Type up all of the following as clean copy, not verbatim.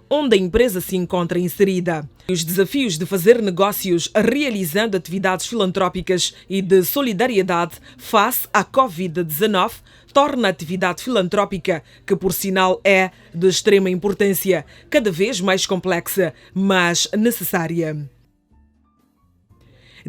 onde a empresa se encontra inserida. Os desafios de fazer negócios realizando atividades filantrópicas e de solidariedade face à Covid-19 torna a atividade filantrópica, que por sinal é de extrema importância, cada vez mais complexa, mas necessária.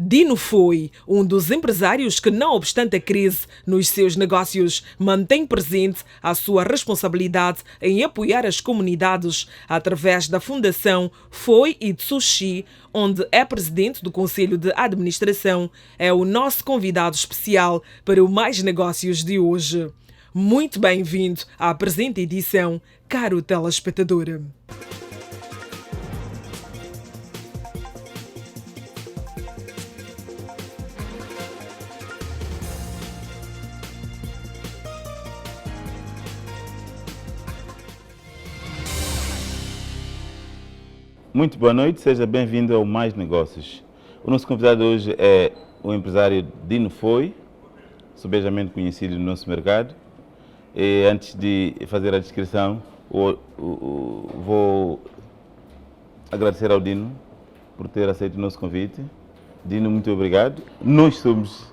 Dino foi um dos empresários que, não obstante a crise nos seus negócios, mantém presente a sua responsabilidade em apoiar as comunidades através da Fundação Foi Itsushi, onde é presidente do Conselho de Administração. É o nosso convidado especial para o Mais Negócios de hoje. Muito bem-vindo à presente edição, caro telespectador. Muito boa noite, seja bem-vindo ao Mais Negócios. O nosso convidado hoje é o empresário Dino Foi, subejamente conhecido no nosso mercado. E antes de fazer a descrição, vou agradecer ao Dino por ter aceito o nosso convite. Dino, muito obrigado. Nós somos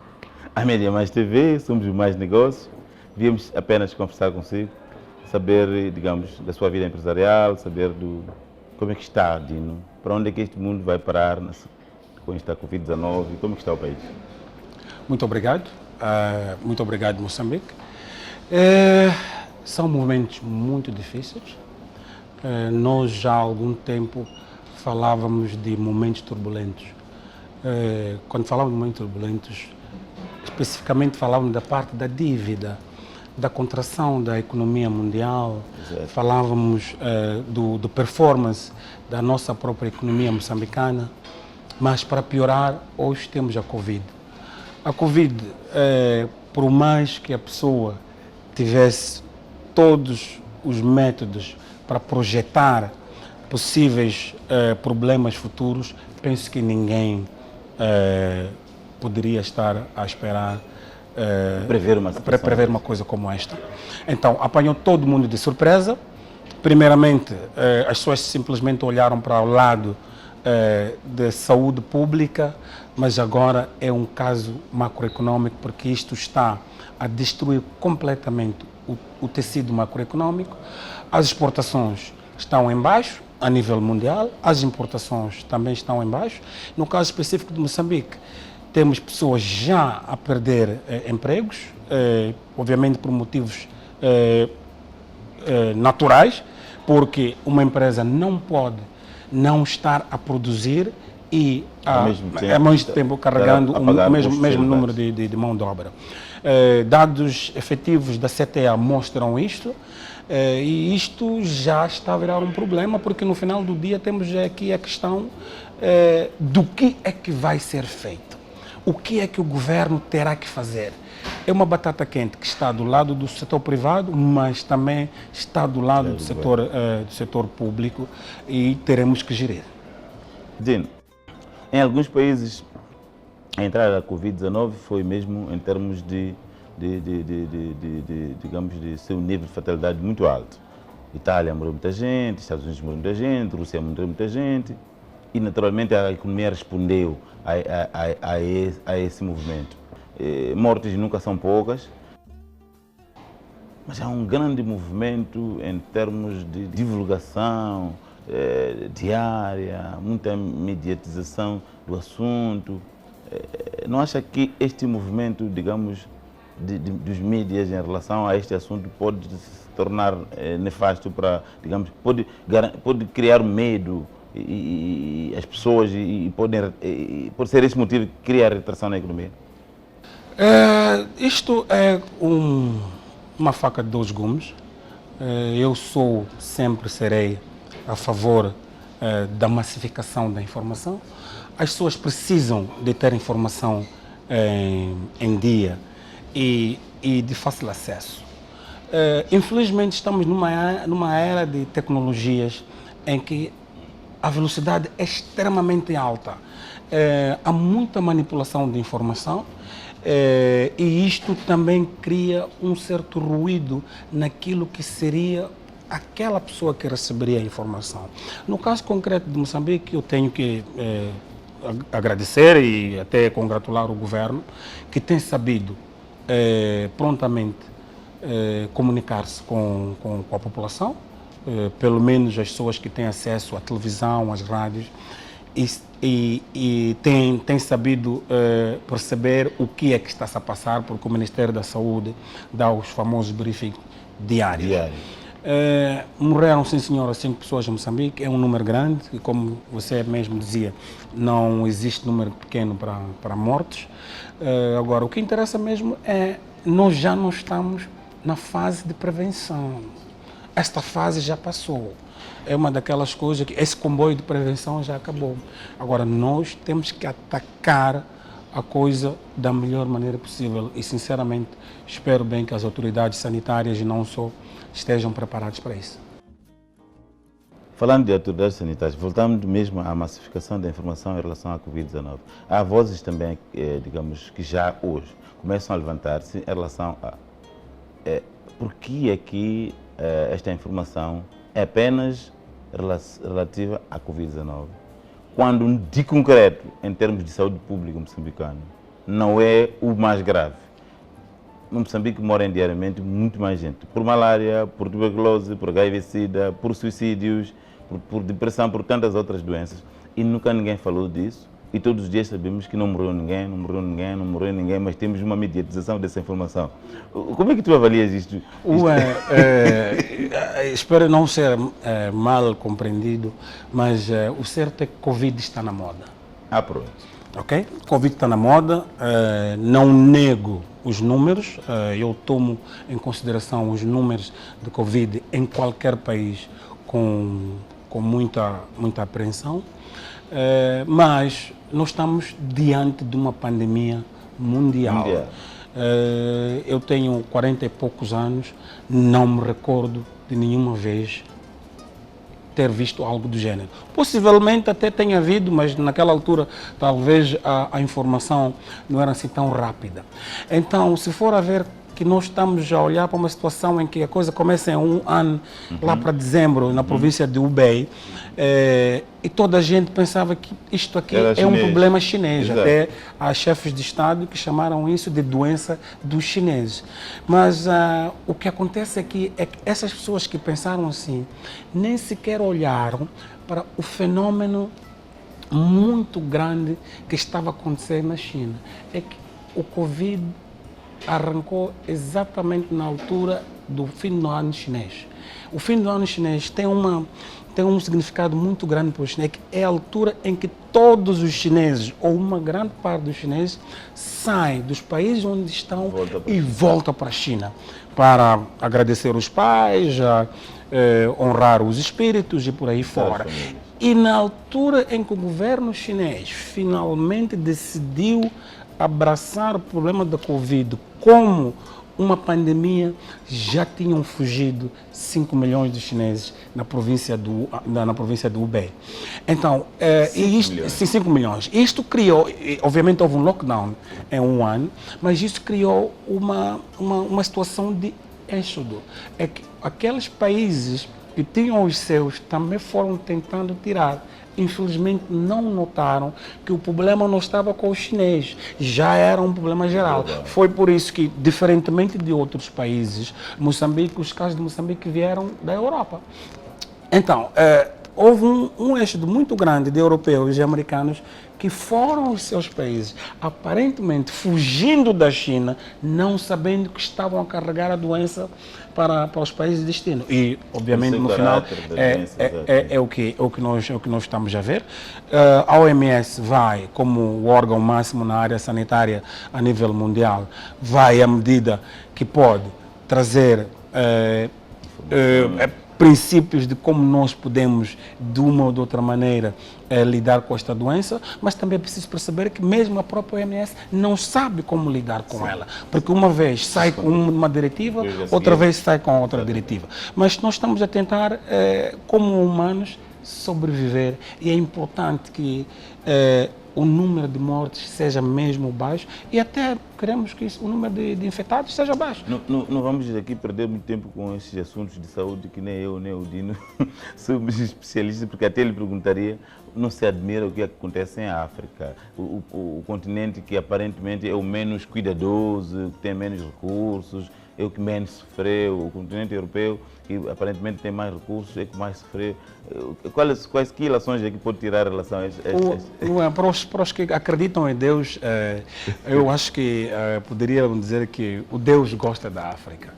a Média Mais TV, somos o Mais Negócios. Viemos apenas conversar consigo, saber, digamos, da sua vida empresarial, saber como é que está, Dino? Para onde é que este mundo vai parar com esta Covid-19? Como é que está o país? Muito obrigado. Muito obrigado, Moçambique. São momentos muito difíceis. Nós já há algum tempo falávamos de momentos turbulentos. Quando falávamos de momentos turbulentos, especificamente falávamos da parte da dívida, da contração da economia mundial. Exato. Falávamos do performance da nossa própria economia moçambicana, mas para piorar, hoje temos a Covid. A Covid, por mais que a pessoa tivesse todos os métodos para projetar possíveis problemas futuros, penso que ninguém poderia estar a esperar prever uma coisa como esta. Então, apanhou todo mundo de surpresa. Primeiramente, as pessoas simplesmente olharam para o lado da saúde pública, mas agora é um caso macroeconômico, porque isto está a destruir completamente o tecido macroeconômico. As exportações estão em baixo a nível mundial, as importações também estão em baixo. No caso específico de Moçambique, temos pessoas já a perder empregos, obviamente por motivos naturais, porque uma empresa não pode não estar a produzir e ao mesmo tempo carregando o mesmo número de mão de obra. Dados efetivos da CTA mostram isto, e isto já está a virar um problema, porque no final do dia temos aqui a questão do que é que vai ser feito. O que é que o governo terá que fazer? É uma batata quente que está do lado do setor privado, mas também está do lado do setor público, e teremos que gerir. Dino, em alguns países a entrada da Covid-19 foi mesmo em termos digamos, de seu nível de fatalidade muito alto. Itália morreu muita gente, Estados Unidos morreu muita gente, Rússia morreu muita gente, e naturalmente a economia respondeu a esse movimento. Mortes nunca são poucas, mas há um grande movimento em termos de divulgação diária, muita mediatização do assunto. Não acha que este movimento, digamos, dos mídias em relação a este assunto pode se tornar nefasto para, digamos, pode criar medo e as pessoas pode ser esse motivo que cria a retração na economia? Isto é uma faca de dois gumes. Eu sempre serei a favor da massificação da informação. As pessoas precisam de ter informação em dia e de fácil acesso. Infelizmente estamos numa era de tecnologias em que a velocidade é extremamente alta. Há muita manipulação de informação. E isto também cria um certo ruído naquilo que seria aquela pessoa que receberia a informação. No caso concreto de Moçambique, eu tenho que agradecer e até congratular o governo, que tem sabido prontamente comunicar-se com a população, pelo menos as pessoas que têm acesso à televisão, às rádios, e tem sabido perceber o que é que está-se a passar, porque o Ministério da Saúde dá os famosos briefings diários. Morreram, sim senhora, 5 pessoas em Moçambique, é um número grande, e como você mesmo dizia, não existe número pequeno para mortes. Agora, o que interessa mesmo é, nós já não estamos na fase de prevenção. Esta fase já passou. É uma daquelas coisas que esse comboio de prevenção já acabou. Agora, nós temos que atacar a coisa da melhor maneira possível e, sinceramente, espero bem que as autoridades sanitárias e não só estejam preparadas para isso. Falando de autoridades sanitárias, voltamos mesmo à massificação da informação em relação à Covid-19. Há vozes também, digamos, que já hoje começam a levantar-se em relação a por que é que esta informação é apenas relativa à Covid-19, quando de concreto, em termos de saúde pública moçambicana, não é o mais grave. No Moçambique morem diariamente muito mais gente, por malária, por tuberculose, por HIV-Sida, por suicídios, por depressão, por tantas outras doenças, e nunca ninguém falou disso. E todos os dias sabemos que não morreu ninguém, não morreu ninguém, não morreu ninguém, mas temos uma mediatização dessa informação. Como é que tu avalias isto? Espero não ser mal compreendido, mas o certo é que Covid está na moda. Pronto. Ok? Covid está na moda, não nego os números, eu tomo em consideração os números de Covid em qualquer país com muita apreensão, mas nós estamos diante de uma pandemia mundial. Eu tenho 40 e poucos anos, não me recordo de nenhuma vez ter visto algo do gênero. Possivelmente até tenha havido, mas naquela altura talvez a informação não era assim tão rápida. Então, se for a ver que nós estamos a olhar para uma situação em que a coisa começa em um ano, lá para dezembro, na província de Hubei, e toda a gente pensava que isto aqui é um problema chinês. Exato. Até há chefes de Estado que chamaram isso de doença dos chineses. Mas o que acontece aqui é que essas pessoas que pensaram assim, nem sequer olharam para o fenômeno muito grande que estava acontecendo na China. É que o Covid arrancou exatamente na altura do fim do ano chinês. O fim do ano chinês tem um significado muito grande para o chinês, que é a altura em que todos os chineses, ou uma grande parte dos chineses, saem dos países onde estão e voltam para a China, para agradecer os pais, honrar os espíritos e por aí fora. E na altura em que o governo chinês finalmente decidiu abraçar o problema da Covid como uma pandemia, já tinham fugido 5 milhões de chineses na província do Hubei. Então, 5 milhões. Isto criou, obviamente houve um lockdown em um ano, mas isso criou uma situação de êxodo. É que aqueles países que tinham os seus também foram tentando tirar. Infelizmente não notaram que o problema não estava com os chineses, já era um problema geral. Foi por isso que, diferentemente de outros países, Moçambique, os casos de Moçambique vieram da Europa. Então, houve um êxodo muito grande de europeus e americanos que foram aos seus países, aparentemente fugindo da China, não sabendo que estavam a carregar a doença para os países de destino. E, obviamente, no final, é o que nós estamos a ver. A OMS vai, como o órgão máximo na área sanitária a nível mundial, vai à medida que pode trazer princípios de como nós podemos, de uma ou de outra maneira, lidar com esta doença, mas também é preciso perceber que mesmo a própria OMS não sabe como lidar com ela, porque uma vez sai com uma diretiva, outra vez sai com outra diretiva. Mas nós estamos a tentar, como humanos, sobreviver, e é importante que o número de mortes seja mesmo baixo e até queremos que o número de infectados seja baixo. Não vamos aqui perder muito tempo com esses assuntos de saúde que nem eu, nem o Dino somos especialistas, porque até lhe perguntaria, não se admira o que acontece em África, o continente que aparentemente é o menos cuidadoso, que tem menos recursos, é o que menos sofreu, o continente europeu, que aparentemente tem mais recursos, é o que mais sofreu. Quais que relações é que pode tirar em relação a para os que acreditam em Deus, eu acho que poderiam dizer que o Deus gosta da África.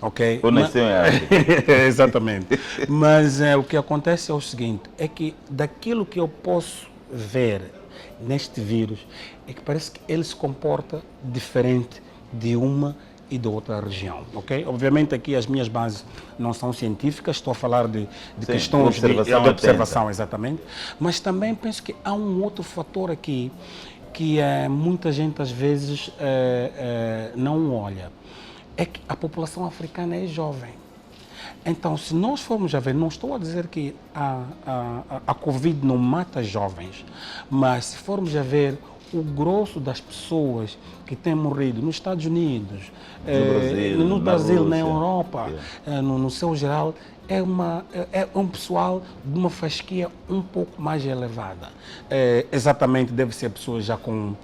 Okay? Ou nasceu em África. Exatamente. Mas o que acontece é o seguinte, é que daquilo que eu posso ver neste vírus, é que parece que ele se comporta diferente de uma e de outra região, ok? Obviamente aqui as minhas bases não são científicas, estou a falar de questões de observação, exatamente, mas também penso que há um outro fator aqui que muita gente às vezes não olha, é que a população africana é jovem. Então, se nós formos a ver, não estou a dizer que a Covid não mata jovens, mas se formos a ver o grosso das pessoas que têm morrido nos Estados Unidos, no Brasil, na Europa, no seu geral, é um pessoal de uma fasquia um pouco mais elevada. Exatamente, deve ser pessoas já com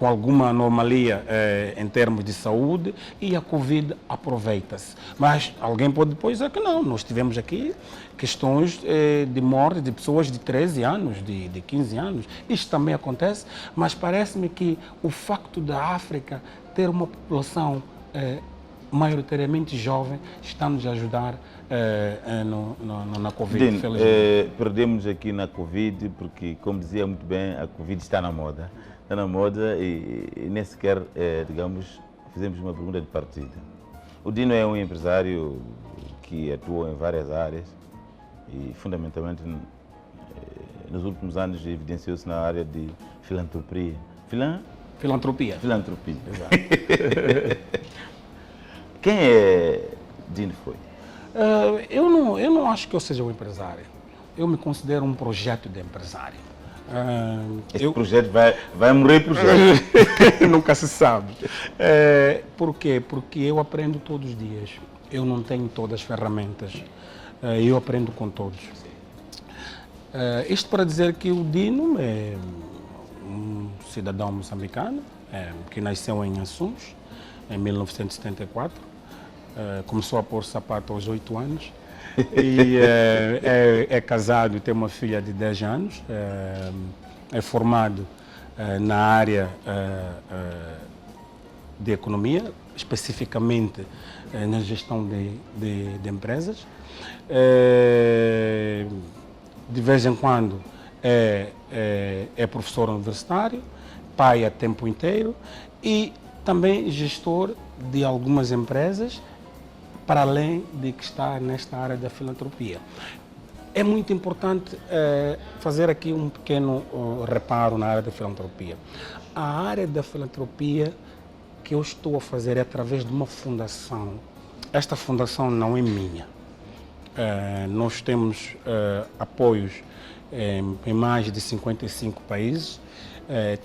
alguma anomalia em termos de saúde e a Covid aproveita-se. Mas alguém pode depois dizer que não, nós tivemos aqui questões de morte de pessoas de 13 anos, de 15 anos. Isto também acontece, mas parece-me que o facto da África ter uma população maioritariamente jovem está-nos a ajudar na Covid. Dino, perdemos aqui na Covid porque, como dizia muito bem, a Covid está na moda. Está na moda e nem sequer, digamos, fizemos uma pergunta de partida. O Dino é um empresário que atuou em várias áreas e, fundamentalmente, nos últimos anos evidenciou-se na área de filantropia. Filantropia. Filantropia. Exato. Quem é Dino Foi? Eu não acho que eu seja um empresário. Eu me considero um projeto de empresário. Esse projeto vai morrer projeto. Nunca se sabe. Por quê? Porque eu aprendo todos os dias. Eu não tenho todas as ferramentas. Eu aprendo com todos. Isto para dizer que o Dino é um cidadão moçambicano que nasceu em Assunção em 1974. Começou a pôr sapato aos 8 anos. E é casado e tem uma filha de 10 anos, é formado na área de economia, especificamente na gestão de empresas. De vez em quando é professor universitário, pai a tempo inteiro e também gestor de algumas empresas, para além de que está nesta área da filantropia. É muito importante fazer aqui um pequeno reparo na área da filantropia. A área da filantropia que eu estou a fazer é através de uma fundação. Esta fundação não é minha. Nós temos apoios em mais de 55 países.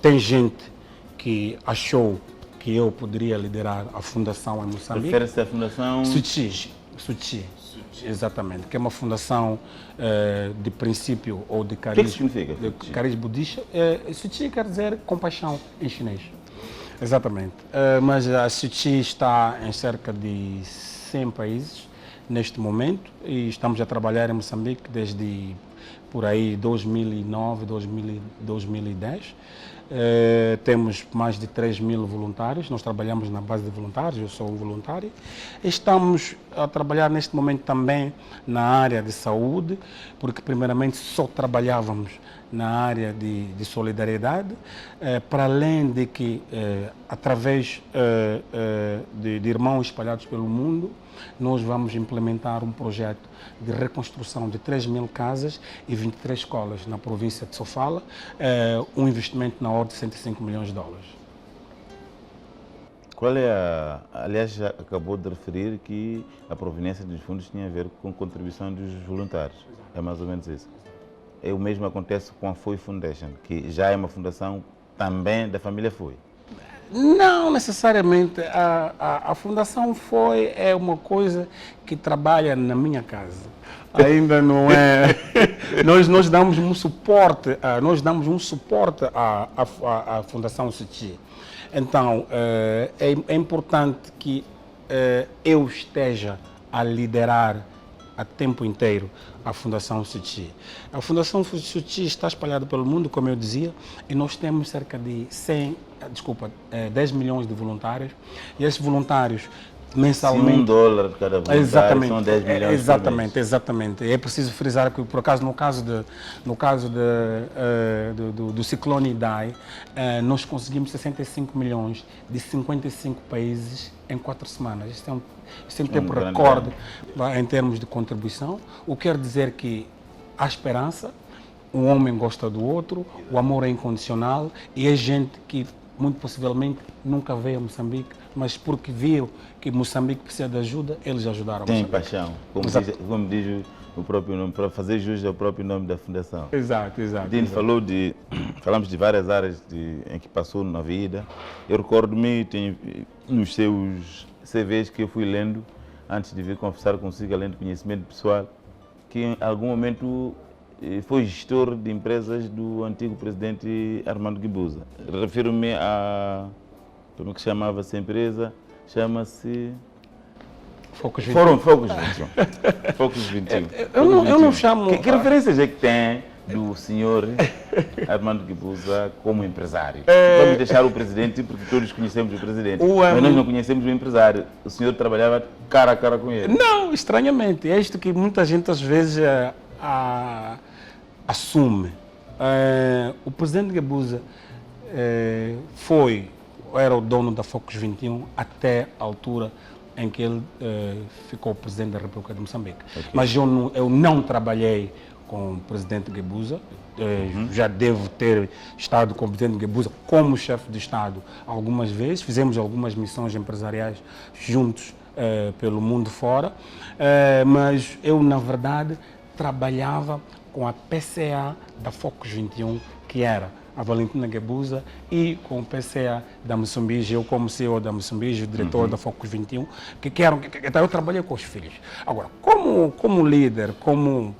Tem gente que achou que eu poderia liderar a fundação em Moçambique. Refere-se à fundação Suchi. Exatamente, que é uma fundação de princípio ou de cariz. O que significa? De cariz budista. Suchi quer dizer compaixão em chinês. Exatamente. Mas a Suchi está em cerca de 100 países neste momento e estamos a trabalhar em Moçambique desde por aí 2009, 2010. Temos mais de 3.000 voluntários, nós trabalhamos na base de voluntários, eu sou um voluntário. Estamos a trabalhar neste momento também na área de saúde, porque primeiramente só trabalhávamos na área de solidariedade, para além de que, através de irmãos espalhados pelo mundo, nós vamos implementar um projeto de reconstrução de 3.000 casas e 23 escolas na província de Sofala, um investimento na ordem de 105 milhões de dólares. Qual é aliás, já acabou de referir que a proveniência dos fundos tinha a ver com a contribuição dos voluntários. É mais ou menos isso. o mesmo acontece com a Foi Foundation, que já é uma fundação também da família Foi. Não necessariamente. A Fundação Foi é uma coisa que trabalha na minha casa. Ainda não é. Nós damos um suporte, à Fundação Suchi. Então, é importante que eu esteja a liderar a tempo inteiro a Fundação Suchi. A Fundação Suchi está espalhada pelo mundo, como eu dizia, e nós temos cerca de 10 milhões de voluntários, e esses voluntários mensalmente... $1 de cada voluntário, são 10 milhões. Exatamente. É preciso frisar que, por acaso, no caso do ciclone Idai, nós conseguimos 65 milhões de 55 países em 4 semanas. Isso é um tempo recorde em termos de contribuição, o que quer dizer que há esperança, um homem gosta do outro, o amor é incondicional, e é gente que muito possivelmente nunca veio a Moçambique, mas porque viu que Moçambique precisa de ajuda, eles ajudaram a Moçambique. Tem paixão, como diz o próprio nome, para fazer jus ao próprio nome da Fundação. Exato. Dino falamos de várias áreas em que passou na vida. Eu recordo-me, nos seus CVs que eu fui lendo, antes de vir conversar consigo, além do conhecimento pessoal, que em algum momento foi gestor de empresas do antigo presidente Armando Guebuza. Refiro-me a... Como é que chamava essa empresa? Chama-se... Focus 21. Focus 21. Eu não chamo... Que referências é que tem do senhor Armando Guebuza como empresário? Vamos deixar o presidente, porque todos conhecemos o presidente, mas nós não conhecemos o empresário. O senhor trabalhava cara a cara com ele. Não, estranhamente. É isto que muita gente às vezes assume. O presidente Guebuza era o dono da Focus 21 até a altura em que ele ficou presidente da República de Moçambique. Okay. Mas eu não trabalhei com o presidente Guebuza, já devo ter estado com o presidente Guebuza como chefe de Estado algumas vezes, fizemos algumas missões empresariais juntos pelo mundo fora, mas eu, na verdade, trabalhava com a PCA da Focus 21, que era a Valentina Guebuza, e com o PCA da Moçambique, eu como CEO da Moçambique, o diretor da Focus 21, então eu trabalhei com os filhos. Agora, como líder, como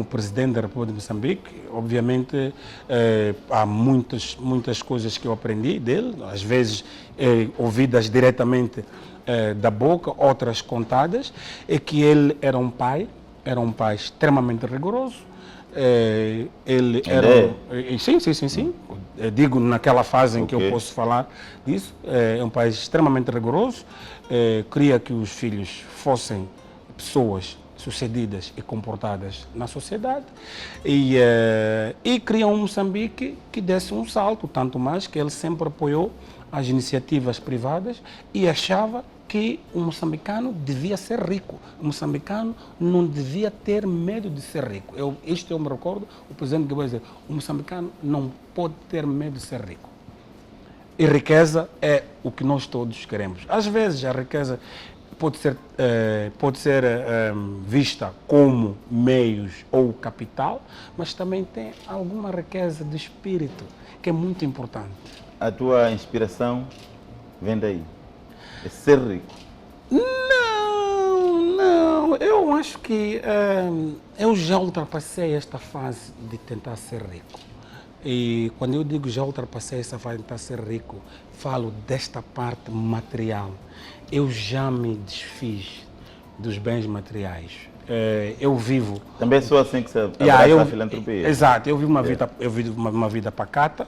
presidente da República de Moçambique, obviamente há muitas coisas que eu aprendi dele, às vezes ouvidas diretamente da boca, outras contadas, é que ele era um pai extremamente rigoroso. Ele era... Sim. Digo naquela fase em que eu posso falar disso. É um pai extremamente rigoroso, queria que os filhos fossem pessoas sucedidas e comportadas na sociedade e queria um Moçambique que desse um salto, tanto mais que ele sempre apoiou as iniciativas privadas e achava que o moçambicano devia ser rico. O moçambicano não devia ter medo de ser rico. Eu me recordo, o presidente que vai dizer, o moçambicano não pode ter medo de ser rico. E riqueza é o que nós todos queremos. Às vezes a riqueza pode ser vista como meios ou capital, mas também tem alguma riqueza de espírito, que é muito importante. A tua inspiração vem daí? É ser rico? Não. Eu acho que eu já ultrapassei esta fase de tentar ser rico. E quando eu digo já ultrapassei essa fase de tentar ser rico, falo desta parte material. Eu já me desfiz dos bens materiais. Eu vivo... Também sou assim que você abraça a filantropia. Exato. Eu vivo uma vida pacata.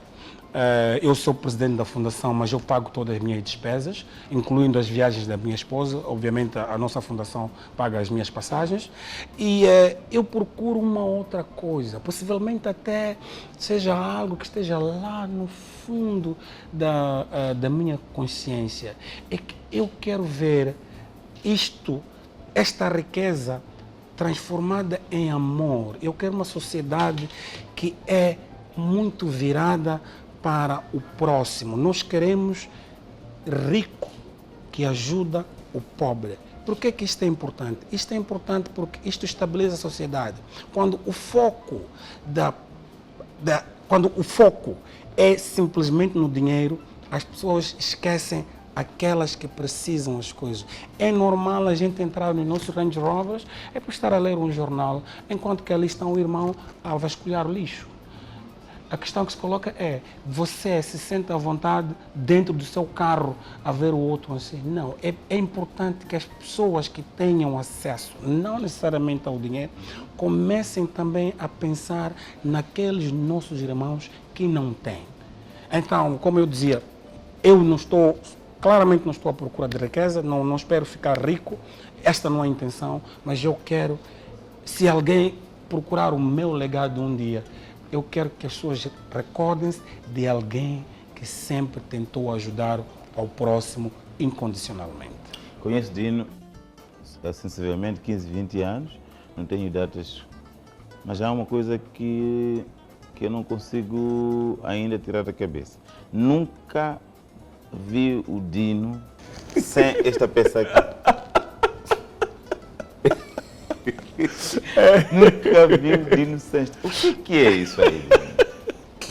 Eu sou presidente da fundação, mas eu pago todas as minhas despesas, incluindo as viagens da minha esposa. Obviamente, a nossa fundação paga as minhas passagens. E eu procuro uma outra coisa, possivelmente até seja algo que esteja lá no fundo da minha consciência. É que eu quero ver esta riqueza transformada em amor. Eu quero uma sociedade que é muito virada para o próximo. Nós queremos rico que ajuda o pobre, Por que que isto é importante? Isto é importante porque isto estabiliza a sociedade. Quando o foco quando o foco é simplesmente no dinheiro, as pessoas esquecem aquelas que precisam as coisas. É normal a gente entrar nos nossos Range Rovers é para estar a ler um jornal, enquanto que ali está um irmão a vasculhar o lixo. A questão que se coloca é, você se sente à vontade dentro do seu carro a ver o outro assim? Não, é importante que as pessoas que tenham acesso, não necessariamente ao dinheiro, comecem também a pensar naqueles nossos irmãos que não têm. Então, como eu dizia, claramente não estou à procura de riqueza, não espero ficar rico, esta não é a intenção, mas eu quero, se alguém procurar o meu legado um dia, eu quero que as pessoas recordem-se de alguém que sempre tentou ajudar ao próximo incondicionalmente. Conheço Dino há sensivelmente 15, 20 anos, não tenho datas, mas há uma coisa que eu não consigo ainda tirar da cabeça. Nunca vi o Dino sem esta peça aqui. Nunca vi o Dino sem esta. O que é isso aí?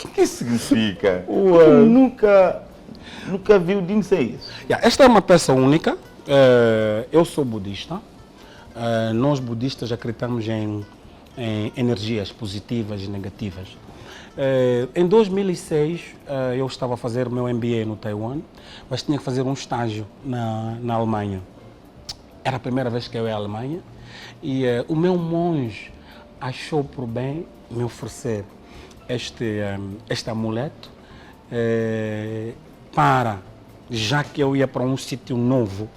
O que significa? Nunca vi o Dino sem isso. Esta é uma peça única. Eu sou budista. Nós budistas acreditamos em energias positivas e negativas. Em 2006, eu estava a fazer o meu MBA no Taiwan, mas tinha que fazer um estágio na Alemanha. Era a primeira vez que eu ia à Alemanha e o meu monge achou por bem me oferecer este amuleto para, já que eu ia para um sítio novo,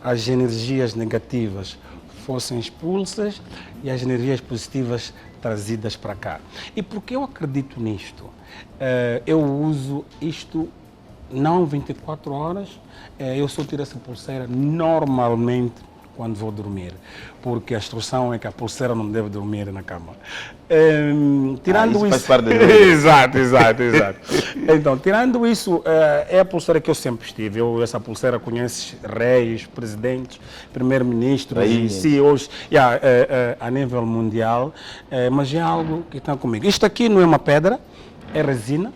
as energias negativas fossem expulsas e as energias positivas trazidas para cá. E porque eu acredito nisto, eu uso isto não 24 horas, eu só tiro essa pulseira normalmente quando vou dormir, porque a instrução é que a pulseira não deve dormir na cama. Tirando isso isso... faz parte da exato. Então, tirando isso, é a pulseira que eu sempre estive. Essa pulseira conhece reis, presidentes, primeiro-ministros e CEOs a nível mundial, mas é algo que está comigo. Isto aqui não é uma pedra, é resina,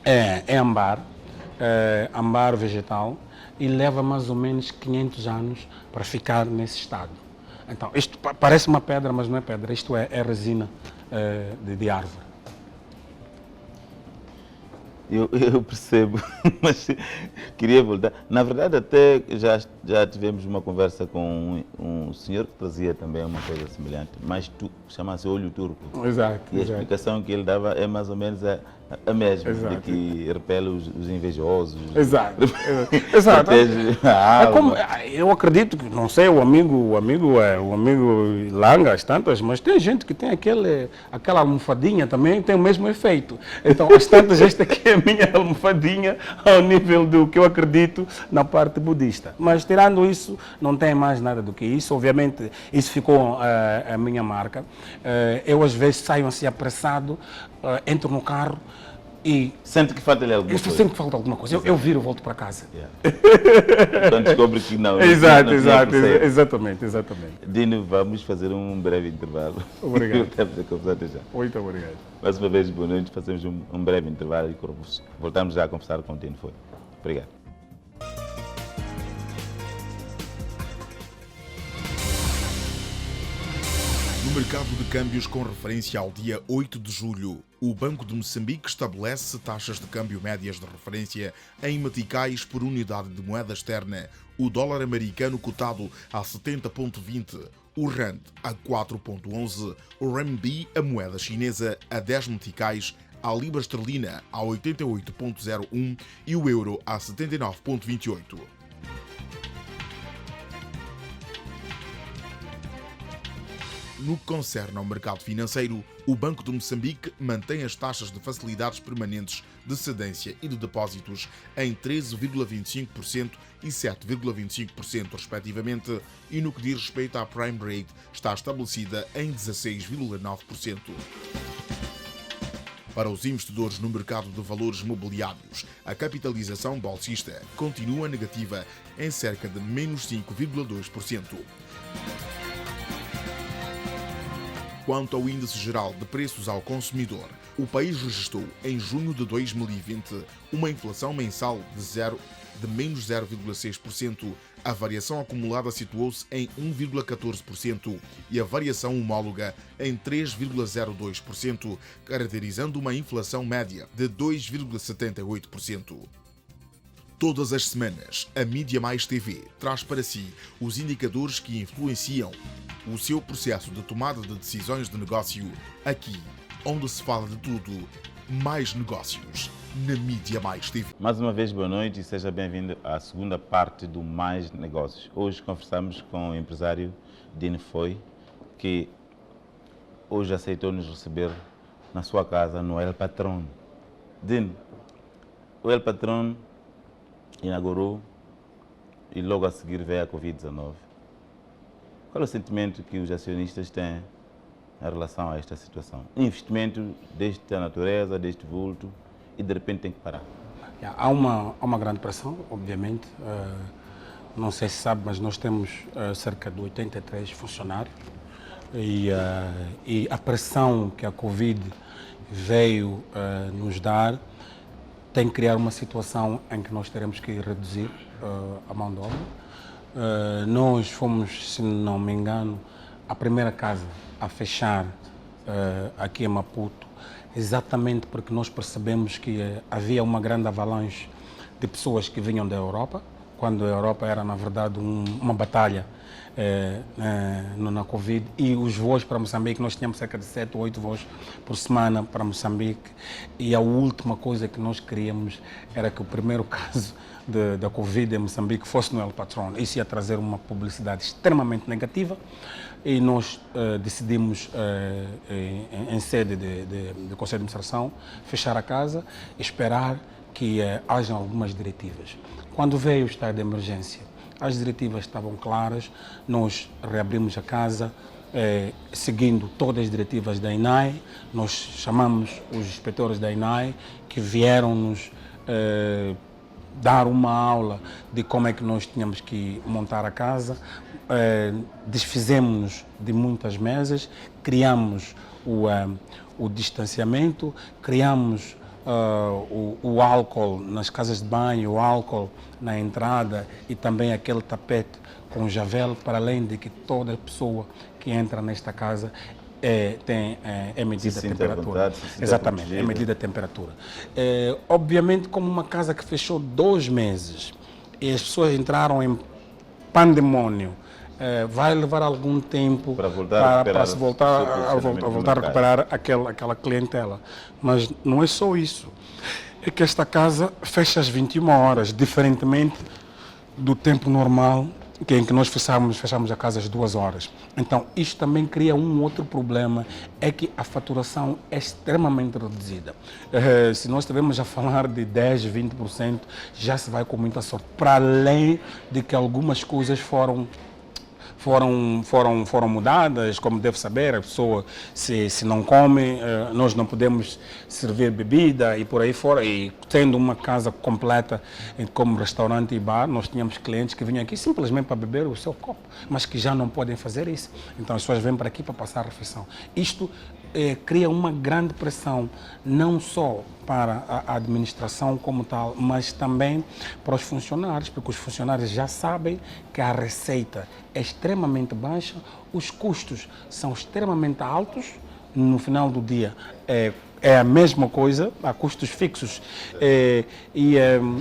é âmbar vegetal, e leva mais ou menos 500 anos para ficar nesse estado. Então, isto parece uma pedra, mas não é pedra, isto é resina de árvore. Eu percebo, mas queria voltar. Na verdade, até já tivemos uma conversa com um senhor que trazia também uma coisa semelhante, mas chama-se olho turco. Exato. E a explicação que ele dava é mais ou menos a mesma, de que repele os invejosos. Exato. Protege a alma. Eu acredito que, não sei, o amigo Langa, as tantas, mas tem gente que tem aquela almofadinha também, tem o mesmo efeito. Então, as tantas, esta aqui é a minha almofadinha ao nível do que eu acredito na parte budista. Mas, tirando isso, não tem mais nada do que isso. Obviamente, isso ficou a minha marca. Eu, às vezes, saio assim apressado, entro no carro e... Sente que falta-lhe alguma coisa? Sempre que falta alguma coisa. Eu viro e volto para casa. Então descobre que não. Exatamente. Dino, vamos fazer um breve intervalo. Obrigado. Voltamos a conversar até já. Muito obrigado. Mais uma vez, boa noite. Fazemos um breve intervalo e voltamos já a conversar com o Dino. Obrigado. No mercado de câmbios com referência ao dia 8 de julho, o Banco de Moçambique estabelece taxas de câmbio médias de referência em meticais por unidade de moeda externa. O dólar americano cotado a 70,20, o rand a 4,11, o renminbi, a moeda chinesa, a 10 meticais, a libra esterlina a 88,01 e o euro a 79,28. No que concerne ao mercado financeiro, o Banco de Moçambique mantém as taxas de facilidades permanentes de cedência e de depósitos em 13,25% e 7,25% respectivamente, e no que diz respeito à Prime Rate está estabelecida em 16,9%. Para os investidores no mercado de valores mobiliários, a capitalização bolsista continua negativa em cerca de menos 5,2%. Quanto ao índice geral de preços ao consumidor, o país registrou em junho de 2020 uma inflação mensal de menos 0,6%. A variação acumulada situou-se em 1,14% e a variação homóloga em 3,02%, caracterizando uma inflação média de 2,78%. Todas as semanas, a Mídia Mais TV traz para si os indicadores que influenciam o seu processo de tomada de decisões de negócio, aqui, onde se fala de tudo, mais negócios, na Mídia Mais TV. Mais uma vez, boa noite e seja bem-vindo à segunda parte do Mais Negócios. Hoje conversamos com o empresário Dino Foi, que hoje aceitou nos receber na sua casa, no El Patrón. Dino, o El Patrón inaugurou e logo a seguir veio a Covid-19. Qual é o sentimento que os acionistas têm em relação a esta situação? Investimento desta natureza, deste vulto, e de repente tem que parar. Há uma grande pressão, obviamente. Não sei se sabe, mas nós temos cerca de 83 funcionários e a pressão que a Covid veio nos dar tem que criar uma situação em que nós teremos que reduzir a mão de obra. Nós fomos, se não me engano, a primeira casa a fechar aqui em Maputo, exatamente porque nós percebemos que havia uma grande avalanche de pessoas que vinham da Europa, quando a Europa era, na verdade, uma batalha na Covid, e os voos para Moçambique, nós tínhamos cerca de 7 ou 8 voos por semana para Moçambique, e a última coisa que nós queríamos era que o primeiro caso da Covid em Moçambique fosse no El Patrón. Isso ia trazer uma publicidade extremamente negativa e nós decidimos, em sede de Conselho de Administração, fechar a casa e esperar que hajam algumas diretivas. Quando veio o estado de emergência, as diretivas estavam claras, nós reabrimos a casa, seguindo todas as diretivas da INAI. Nós chamamos os inspetores da INAI que vieram nos dar uma aula de como é que nós tínhamos que montar a casa, desfizemos-nos de muitas mesas, criamos o distanciamento, criamos o álcool nas casas de banho, o álcool na entrada e também aquele tapete com javel, para além de que toda pessoa que entra nesta casa é medida a temperatura. Exatamente, é medida a temperatura. Obviamente, como uma casa que fechou 2 meses e as pessoas entraram em pandemônio, vai levar algum tempo para voltar a recuperar aquela clientela. Mas não é só isso. É que esta casa fecha às 21 horas, diferentemente do tempo normal, em que nós fechamos a casa às 2 horas. Então, isto também cria um outro problema, é que a faturação é extremamente reduzida. Se nós estivermos a falar de 10%, 20%, já se vai com muita sorte. Para além de que algumas coisas foram mudadas, como deve saber, a pessoa se não come, nós não podemos servir bebida e por aí fora. E tendo uma casa completa como restaurante e bar, nós tínhamos clientes que vinham aqui simplesmente para beber o seu copo, mas que já não podem fazer isso. Então as pessoas vêm para aqui para passar a refeição. Isto cria uma grande pressão, não só para a administração como tal, mas também para os funcionários, porque os funcionários já sabem que a receita é extremamente baixa, os custos são extremamente altos, no final do dia é a mesma coisa, há custos fixos,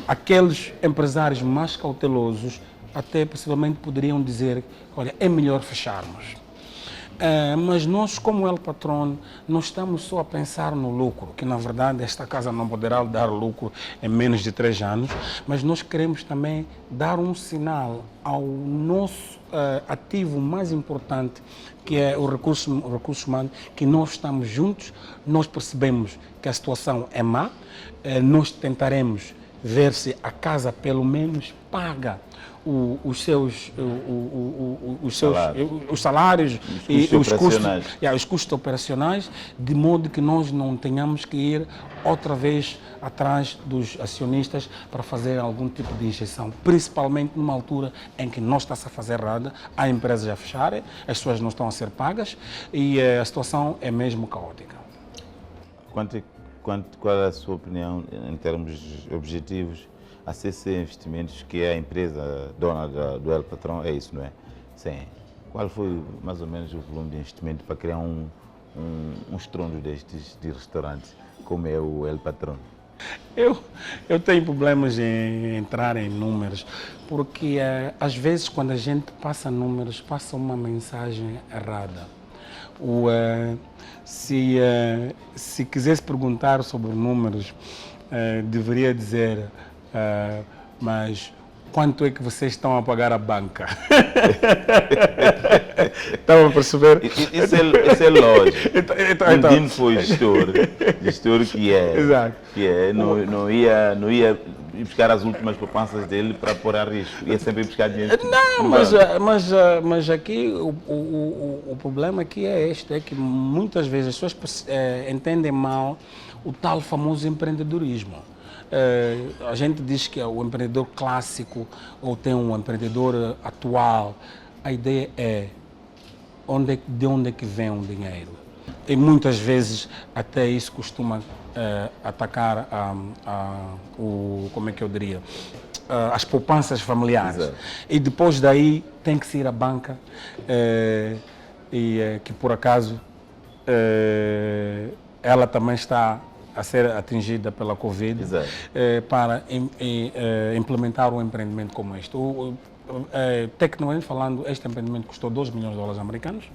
aqueles empresários mais cautelosos até possivelmente poderiam dizer, olha, é melhor fecharmos. Mas nós, como El Patrón, não estamos só a pensar no lucro, que na verdade esta casa não poderá dar lucro em menos de 3 anos, mas nós queremos também dar um sinal ao nosso ativo mais importante, que é o recurso humano, que nós estamos juntos, nós percebemos que a situação é má, nós tentaremos ver se a casa pelo menos paga os salários e os custos operacionais, de modo que nós não tenhamos que ir outra vez atrás dos acionistas para fazer algum tipo de injeção, principalmente numa altura em que não está-se a fazer nada, há empresas a fecharem, as pessoas não estão a ser pagas e a situação é mesmo caótica. Qual é a sua opinião em termos objetivos? A CC Investimentos, que é a empresa dona do El Patrón, é isso, não é? Sim. Qual foi mais ou menos o volume de investimento para criar um estrondo destes de restaurantes, como é o El Patrón? Eu tenho problemas em entrar em números, porque às vezes quando a gente passa números, passa uma mensagem errada. Se quisesse perguntar sobre números, deveria dizer, mas quanto é que vocês estão a pagar à banca? Estão a perceber? Isso é lógico. Então. Dino foi gestor não ia buscar as últimas poupanças dele para pôr a risco. Ia sempre buscar dinheiro. Não, mas aqui o problema aqui é este, é que muitas vezes as pessoas entendem mal o tal famoso empreendedorismo. A gente diz que é o empreendedor clássico ou tem um empreendedor atual. A ideia é de onde é que vem o dinheiro. E muitas vezes até isso costuma atacar como é que eu diria, as poupanças familiares. Exato. E depois daí tem que ir à banca que por acaso ela também está a ser atingida pela Covid, para implementar um empreendimento como este. Tecnicamente falando, este empreendimento custou $2 milhões americanos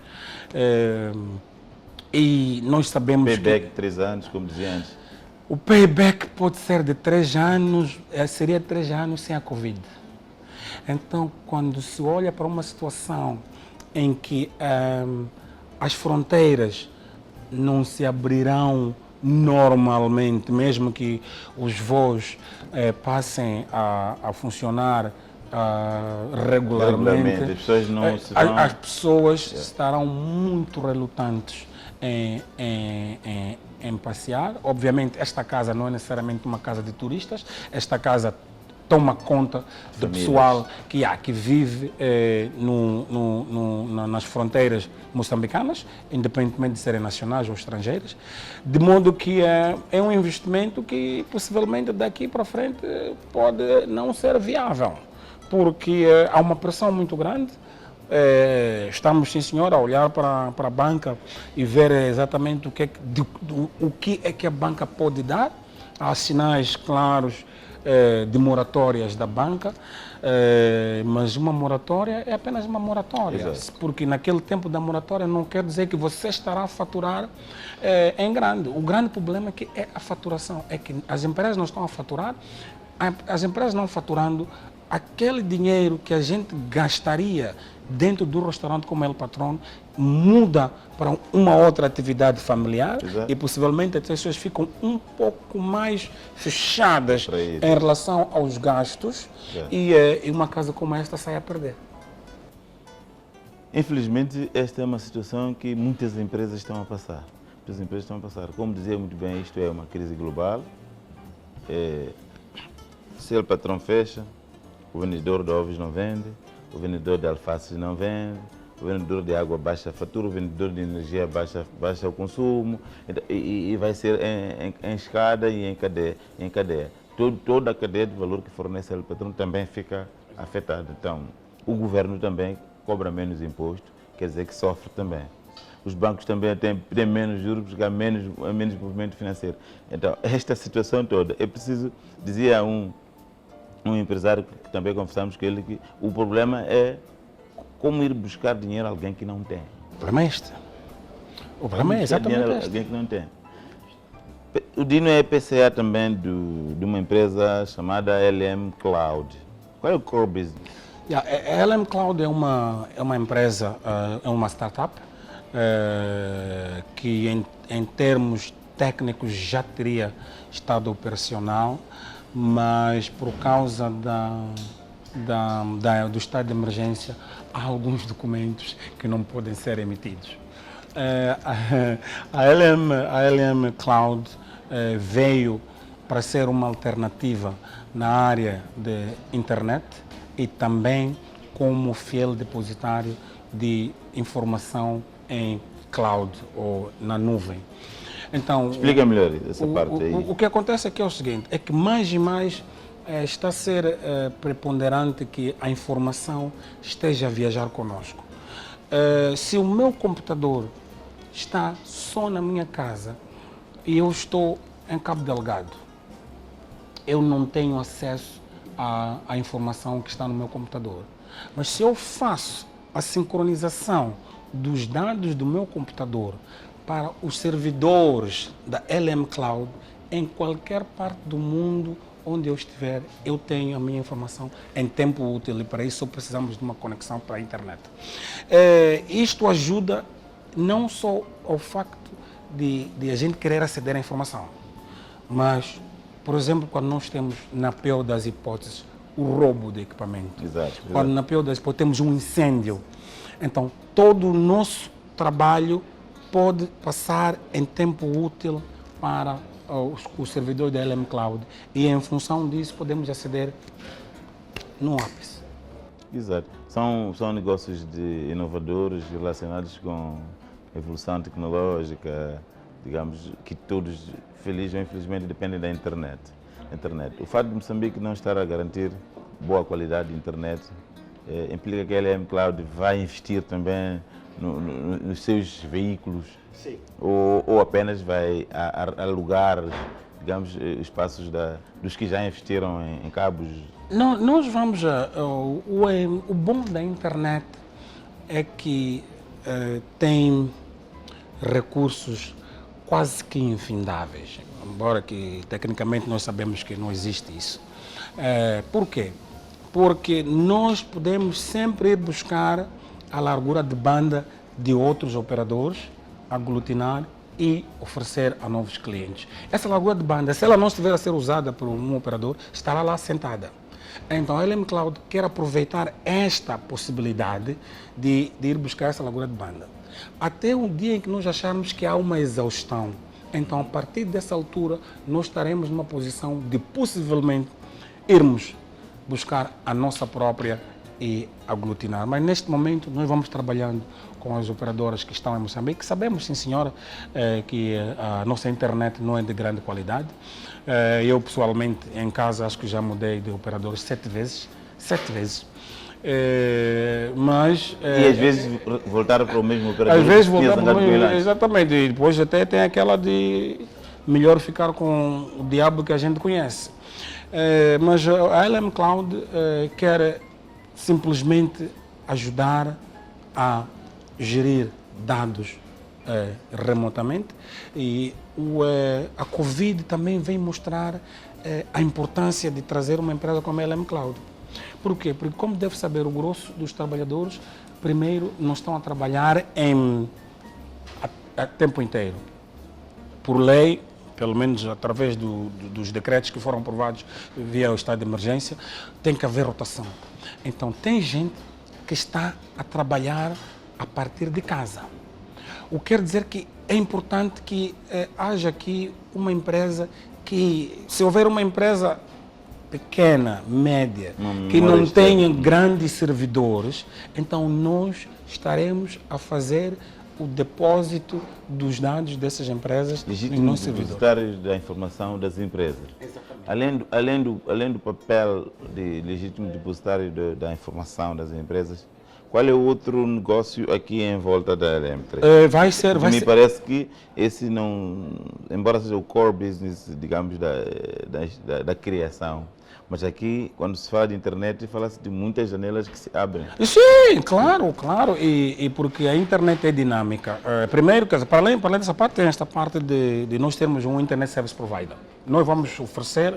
e nós sabemos payback de 3 anos, como dizia antes. O payback pode ser de 3 anos, seria 3 anos sem a Covid. Então, quando se olha para uma situação em que as fronteiras não se abrirão normalmente, mesmo que os voos passem a funcionar regularmente, as pessoas não se vão... as pessoas estarão muito relutantes em passear. Obviamente, esta casa não é necessariamente uma casa de turistas, esta casa toma conta do pessoal que vive nas fronteiras moçambicanas, independentemente de serem nacionais ou estrangeiras, de modo que é um investimento que possivelmente daqui para frente pode não ser viável, porque há uma pressão muito grande. Estamos, sim senhor, a olhar para a banca e ver exatamente o que é que a banca pode dar. Há sinais claros de moratórias da banca, mas uma moratória é apenas uma moratória. Exato. Porque naquele tempo da moratória não quer dizer que você estará a faturar em grande. O grande problema é a faturação, é que as empresas não estão a faturar, as empresas não faturando, aquele dinheiro que a gente gastaria dentro do restaurante como El Patrón muda para uma outra atividade familiar. Exato. E possivelmente as pessoas ficam um pouco mais fechadas em relação aos gastos. E uma casa como esta sai a perder. Infelizmente, esta é uma situação que muitas empresas estão a passar. Como dizia muito bem, isto é uma crise global. Se El Patrón fecha, o vendedor de ovos não vende, o vendedor de alfaces não vende, o vendedor de água baixa a fatura, o vendedor de energia baixa o consumo, e vai ser em escada e em cadeia. Toda a cadeia de valor que fornece o patrão também fica afetada. Então, o governo também cobra menos imposto, quer dizer que sofre também. Os bancos também têm menos juros, porque há menos movimento financeiro. Então, esta situação toda, é preciso, dizia um empresário que também conversamos com ele, que o problema é como ir buscar dinheiro a alguém que não tem. O problema é este. O problema é exatamente este. Alguém que não tem. O Dino é PCA também de uma empresa chamada LM Cloud. Qual é o core business? A LM Cloud é uma empresa, é uma startup que em termos técnicos já teria estado operacional, mas por causa do estado de emergência, há alguns documentos que não podem ser emitidos. A LM Cloud veio para ser uma alternativa na área de internet e também como fiel depositário de informação em cloud ou na nuvem. Então, explica melhor essa parte aí. O que acontece aqui é o seguinte, é que mais e mais está a ser preponderante que a informação esteja a viajar conosco. Se o meu computador está só na minha casa e eu estou em Cabo Delgado, eu não tenho acesso à informação que está no meu computador. Mas se eu faço a sincronização dos dados do meu computador para os servidores da LM Cloud, em qualquer parte do mundo onde eu estiver, eu tenho a minha informação em tempo útil e para isso só precisamos de uma conexão para a internet. Isto ajuda não só ao facto de a gente querer aceder à informação, mas, por exemplo, quando nós temos, na pior das hipóteses, o roubo de equipamento. Exato. Quando, na pior das hipóteses, temos um incêndio. Então, todo o nosso trabalho pode passar em tempo útil para os servidores da LM Cloud e, em função disso, podemos aceder no ápice. Exato. São negócios inovadores relacionados com a evolução tecnológica, digamos, que todos, feliz ou infelizmente, dependem da internet. O fato de Moçambique não estar a garantir boa qualidade de internet implica que a LM Cloud vai investir também nos seus veículos. Sim. Ou apenas vai alugar, digamos, espaços dos que já investiram em cabos? Nós vamos o bom da internet é que tem recursos quase que infindáveis, embora que tecnicamente nós sabemos que não existe isso. Por quê? Porque nós podemos sempre ir buscar a largura de banda de outros operadores, aglutinar e oferecer a novos clientes. Essa largura de banda, se ela não estiver a ser usada por um operador, estará lá sentada. Então a LM Cloud quer aproveitar esta possibilidade de ir buscar essa largura de banda. Até o dia em que nós acharmos que há uma exaustão, então a partir dessa altura nós estaremos numa posição de possivelmente irmos buscar a nossa própria e aglutinar. Mas neste momento nós vamos trabalhando com as operadoras que estão em Moçambique. Sabemos, sim senhora, que a nossa internet não é de grande qualidade. Eu pessoalmente em casa acho que já mudei de operadores 7 vezes. Mas e às vezes voltar para o mesmo operador. Às vezes voltar para o mesmo, exatamente. E depois até tem aquela de melhor ficar com o diabo que a gente conhece. Mas a LM Cloud quer simplesmente ajudar a gerir dados remotamente e a Covid também vem mostrar a importância de trazer uma empresa como a LM Cloud. Por quê? Porque, como deve saber, o grosso dos trabalhadores, primeiro, não estão a trabalhar a tempo inteiro. Por lei, pelo menos através dos decretos que foram aprovados via o estado de emergência, tem que haver rotação. Então, tem gente que está a trabalhar a partir de casa. O que quer dizer que é importante que haja aqui uma empresa que, se houver uma empresa pequena, média, que não tenha grandes servidores, então nós estaremos a fazer o depósito dos dados dessas empresas em nossos servidores. Depositários da informação das empresas. Exatamente. Além do papel de legítimo depositário da informação das empresas, qual é o outro negócio aqui em volta da LM3? Me parece que esse não, embora seja o core business, digamos, da criação, mas aqui, quando se fala de internet, fala-se de muitas janelas que se abrem. Sim, claro. E porque a internet é dinâmica. Primeiro, para além dessa parte, tem esta parte de nós termos um Internet Service Provider. Nós vamos oferecer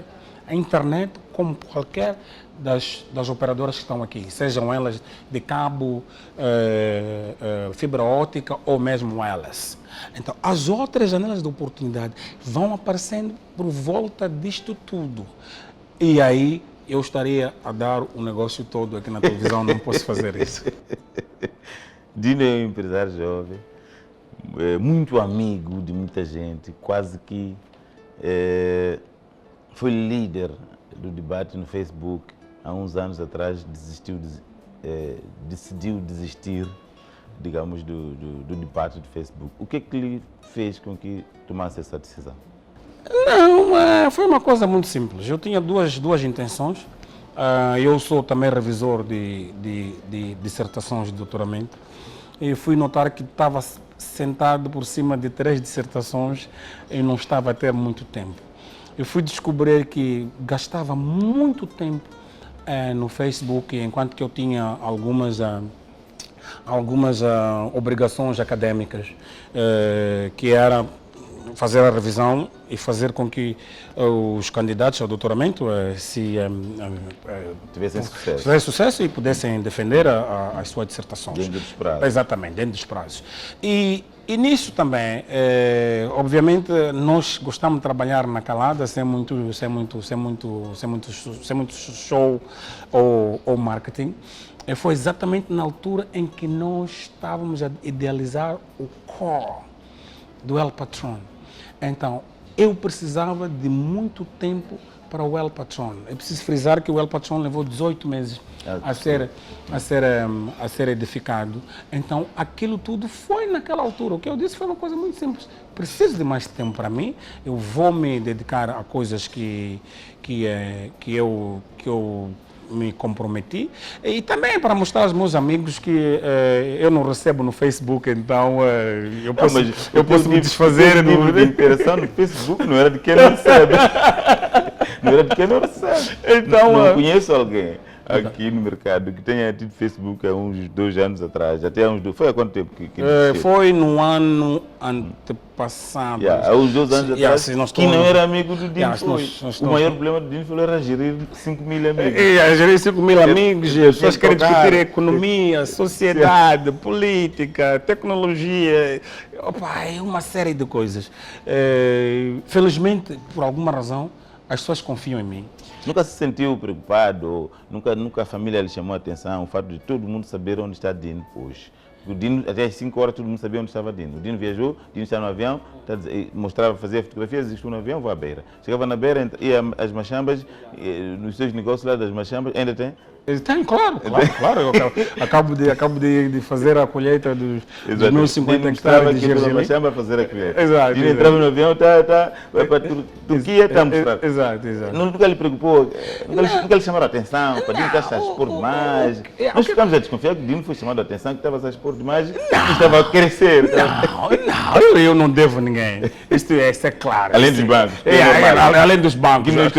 a internet como qualquer das operadoras que estão aqui, sejam elas de cabo, fibra óptica ou mesmo wireless. Então, as outras janelas de oportunidade vão aparecendo por volta disto tudo. E aí eu estaria a dar o negócio todo aqui na televisão, não posso fazer isso. Dino é um empresário jovem, muito amigo de muita gente, quase que foi líder do debate no Facebook. Há uns anos atrás decidiu desistir, digamos, do debate do Facebook. O que é que lhe fez com que tomasse essa decisão? Não, foi uma coisa muito simples. Eu tinha duas intenções. Eu sou também revisor de dissertações de doutoramento e fui notar que estava sentado por cima de 3 dissertações e não estava a ter muito tempo. Eu fui descobrir que gastava muito tempo no Facebook, enquanto que eu tinha algumas obrigações acadêmicas, que era fazer a revisão e fazer com que os candidatos ao doutoramento tivessem sucesso e pudessem defender as suas dissertações. Dentro dos prazos. Exatamente, dentro dos prazos. E nisso também, obviamente, nós gostamos de trabalhar na calada, sem muito show ou marketing. E foi exatamente na altura em que nós estávamos a idealizar o core do El Patron. Então, eu precisava de muito tempo para o El Patron. É preciso frisar que o El Patron levou 18 meses a ser edificado. Então, aquilo tudo foi naquela altura. O que eu disse foi uma coisa muito simples. Preciso de mais tempo para mim. Eu vou me dedicar a coisas que eu me comprometi, e também para mostrar aos meus amigos que eu não recebo no Facebook, então eu posso me desfazer. O nível de interação no Facebook não era de quem não recebe. Não era de quem não recebe. Então, não conheço alguém aqui no mercado que tenha tido Facebook há uns 2 anos atrás, até há uns 2. Foi há quanto tempo que foi no ano antepassado. Há uns 2 anos atrás, que não era amigo do Dino. O maior problema do Dino era gerir 5.000 amigos. Gerir 5.000 amigos, as pessoas querem discutir economia, sociedade, política, tecnologia, é uma série de coisas. Felizmente, por alguma razão, as pessoas confiam em mim. Nunca se sentiu preocupado? Nunca a família lhe chamou a atenção o fato de todo mundo saber onde está Dino hoje? O Dino, até às 5 horas, todo mundo sabia onde estava Dino. O Dino viajou, o Dino estava no avião, mostrava, fazia fotografias, estou no avião, vou à beira. Chegava na beira, ia às Machambas, nos seus negócios lá das Machambas, ainda tem? Tem, claro. Eu acabo de fazer a colheita dos meus 50 hectares de gergelim. Machamba a fazer a colheita. Exato. Dino entrava no avião, vai para a Turquia, está a mostrar. Exato. Nunca lhe preocupou, nunca lhe chamaram a atenção, para Dino estás a expor demais. Nós ficamos a desconfiar que Dino foi chamado a atenção, que estava a expor demais, que estava a crescer. Não, eu não devo ninguém. Isso é claro. Além dos bancos. Além dos bancos. Não.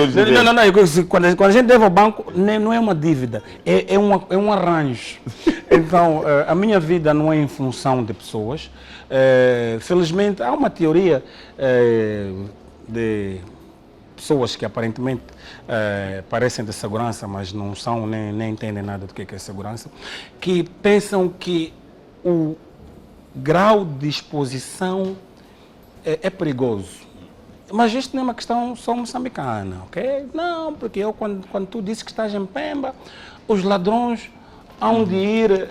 Quando a gente deve ao banco, não é uma dívida. É um arranjo. Então, a minha vida não é em função de pessoas. Felizmente, há uma teoria de pessoas que aparentemente parecem de segurança, mas não são, nem entendem nada do que é segurança, que pensam que o grau de exposição é perigoso. Mas isto não é uma questão só moçambicana, ok? Não, porque quando tu dizes que estás em Pemba, os ladrões hão de ir.